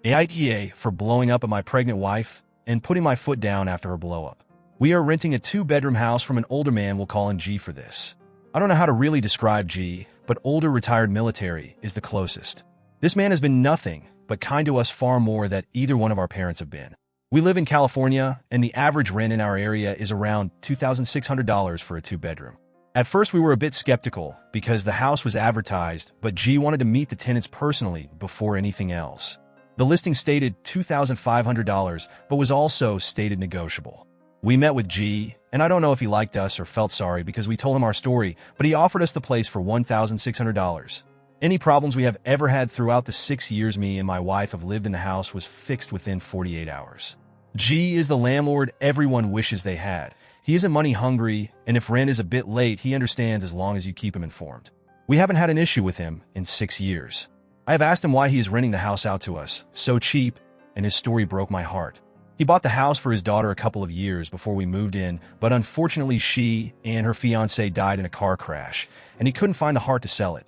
AITA for blowing up at my pregnant wife and putting my foot down after her blowup. We are renting a 2-bedroom house from an older man. We'll call him G for this. I don't know how to really describe G, but older retired military is the closest. This man has been nothing but kind to us, far more than either one of our parents have been. We live in California, and the average rent in our area is around $2,600 for a 2-bedroom. At first, we were a bit skeptical because the house was advertised, but G wanted to meet the tenants personally before anything else. The listing stated $2,500, but was also stated negotiable. We met with G, and I don't know if he liked us or felt sorry because we told him our story, but he offered us the place for $1,600. Any problems we have ever had throughout the 6 years me and my wife have lived in the house was fixed within 48 hours. G is the landlord everyone wishes they had. He isn't money hungry, and if rent is a bit late, he understands as long as you keep him informed. We haven't had an issue with him in 6 years. I have asked him why he is renting the house out to us so cheap, and his story broke my heart. He bought the house for his daughter a couple of years before we moved in, but unfortunately she and her fiancé died in a car crash, and he couldn't find the heart to sell it.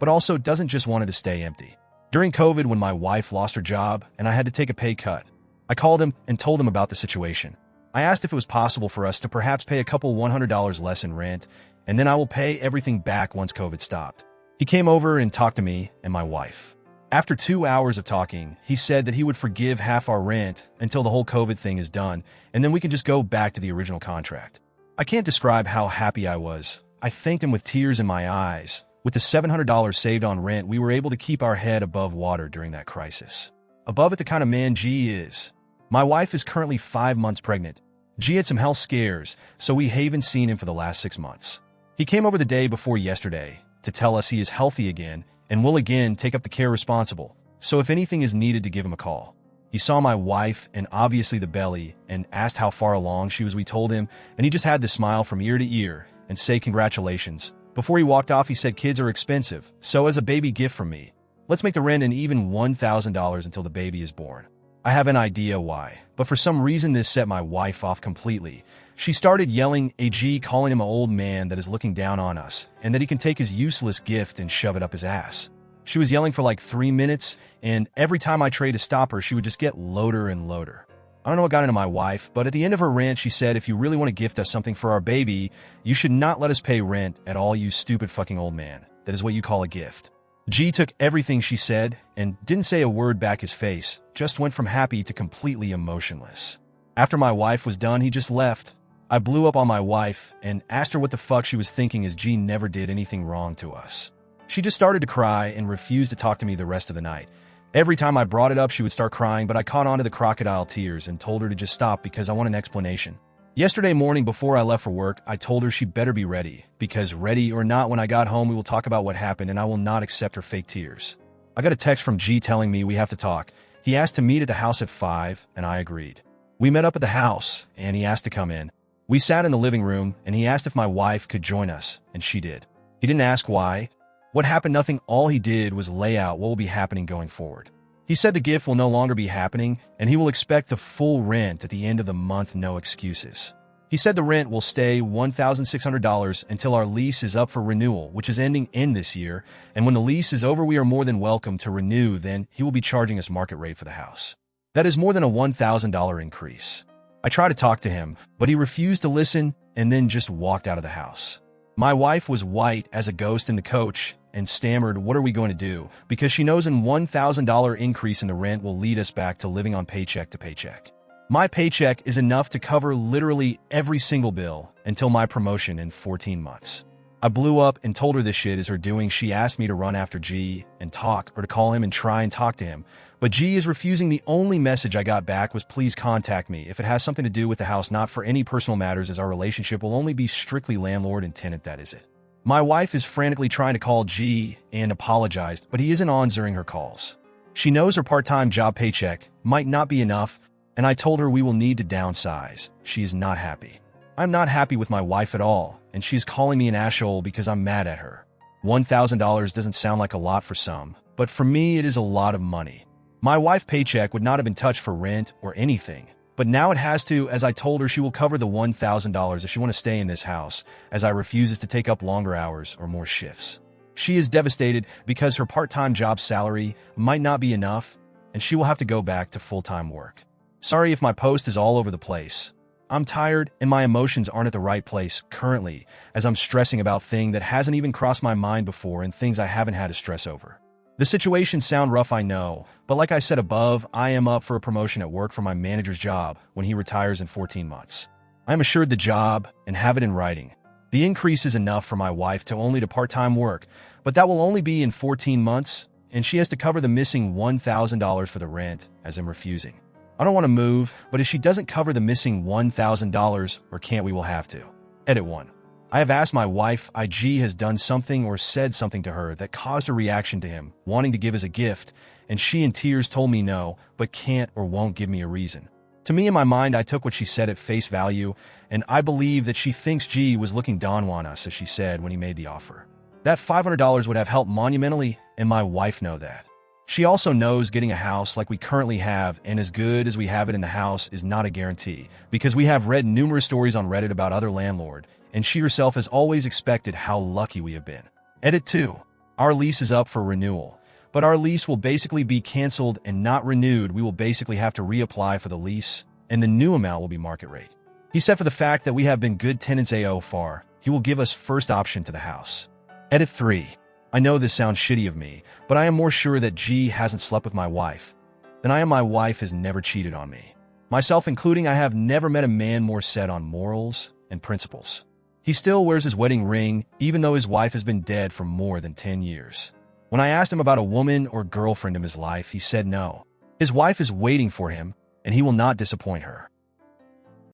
But also doesn't just want it to stay empty. During COVID, when my wife lost her job and I had to take a pay cut, I called him and told him about the situation. I asked if it was possible for us to perhaps pay a couple $100 less in rent, and then I will pay everything back once COVID stopped. He came over and talked to me and my wife. After 2 hours of talking, he said that he would forgive half our rent until the whole COVID thing is done, and then we can just go back to the original contract. I can't describe how happy I was. I thanked him with tears in my eyes. With the $700 saved on rent, we were able to keep our head above water during that crisis. Above it, the kind of man G is. My wife is currently 5 months pregnant. G had some health scares, so we haven't seen him for the last 6 months. He came over the day before yesterday to tell us he is healthy again and will again take up the care responsible, so if anything is needed to give him a call. He saw my wife and obviously the belly and asked how far along she was. We told him, and he just had the smile from ear to ear and say congratulations. Before he walked off, he said kids are expensive, so as a baby gift from me, let's make the rent an even $1,000 until the baby is born. I have an idea why, but for some reason this set my wife off completely. She started yelling at G, calling him an old man that is looking down on us, and that he can take his useless gift and shove it up his ass. She was yelling for like 3 minutes, and every time I tried to stop her, she would just get louder and louder. I don't know what got into my wife, but at the end of her rant, she said, if you really want to gift us something for our baby, you should not let us pay rent at all, you stupid fucking old man. That is what you call a gift. G took everything she said and didn't say a word back. His face just went from happy to completely emotionless. After my wife was done, he just left. I blew up on my wife and asked her what the fuck she was thinking, as G never did anything wrong to us. She just started to cry and refused to talk to me the rest of the night. Every time I brought it up, she would start crying, but I caught on to the crocodile tears and told her to just stop because I want an explanation. Yesterday morning before I left for work, I told her she better be ready, because ready or not, when I got home, we will talk about what happened and I will not accept her fake tears. I got a text from G telling me we have to talk. He asked to meet at the house at 5, and I agreed. We met up at the house, and he asked to come in. We sat in the living room, and he asked if my wife could join us, and she did. He didn't ask why. What happened? Nothing. All he did was lay out what will be happening going forward. He said the gift will no longer be happening, and he will expect the full rent at the end of the month, no excuses. He said the rent will stay $1,600 until our lease is up for renewal, which is ending in this year, and when the lease is over, we are more than welcome to renew. Then he will be charging us market rate for the house. That is more than a $1,000 increase. I tried to talk to him, but he refused to listen and then just walked out of the house. My wife was white as a ghost in the coach and stammered, what are we going to do? Because she knows an $1,000 increase in the rent will lead us back to living on paycheck to paycheck. My paycheck is enough to cover literally every single bill until my promotion in 14 months. I blew up and told her this shit is her doing. She asked me to run after G and talk, or to call him and try and talk to him. But G is refusing. The only message I got back was, please contact me if it has something to do with the house, not for any personal matters, as our relationship will only be strictly landlord and tenant, that is it. My wife is frantically trying to call G and apologized, but he isn't answering her calls. She knows her part-time job paycheck might not be enough, and I told her we will need to downsize. She is not happy. I'm not happy with my wife at all, and she is calling me an asshole because I'm mad at her. $1,000 doesn't sound like a lot for some, but for me it is a lot of money. My wife's paycheck would not have been touched for rent or anything, but now it has to, as I told her she will cover the $1,000 if she want to stay in this house, as I refuses to take up longer hours or more shifts. She is devastated because her part-time job salary might not be enough, and she will have to go back to full-time work. Sorry if my post is all over the place. I'm tired and my emotions aren't at the right place currently, as I'm stressing about things that hasn't even crossed my mind before and things I haven't had to stress over. The situations sound rough, I know, but like I said above, I am up for a promotion at work for my manager's job when he retires in 14 months. I am assured the job and have it in writing. The increase is enough for my wife to only do part-time work, but that will only be in 14 months, and she has to cover the missing $1,000 for the rent, as I'm refusing. I don't want to move, but if she doesn't cover the missing $1,000, or can't, we will have to. Edit 1. I have asked my wife if IG has done something or said something to her that caused a reaction to him, wanting to give as a gift, and she in tears told me no, but can't or won't give me a reason. To me, in my mind, I took what she said at face value, and I believe that she thinks G was looking down on us, as she said when he made the offer. That $500 would have helped monumentally, and my wife know that. She also knows getting a house like we currently have and as good as we have it in the house is not a guarantee, because we have read numerous stories on Reddit about other landlord, and she herself has always expected how lucky we have been. Edit 2. Our lease is up for renewal, but our lease will basically be canceled and not renewed. We will basically have to reapply for the lease, and the new amount will be market rate. He said for the fact that we have been good tenants so far, he will give us first option to the house. Edit 3. I know this sounds shitty of me, but I am more sure that G hasn't slept with my wife than I am my wife has never cheated on me. Myself including, I have never met a man more set on morals and principles. He still wears his wedding ring, even though his wife has been dead for more than 10 years. When I asked him about a woman or girlfriend in his life, he said no. His wife is waiting for him, and he will not disappoint her.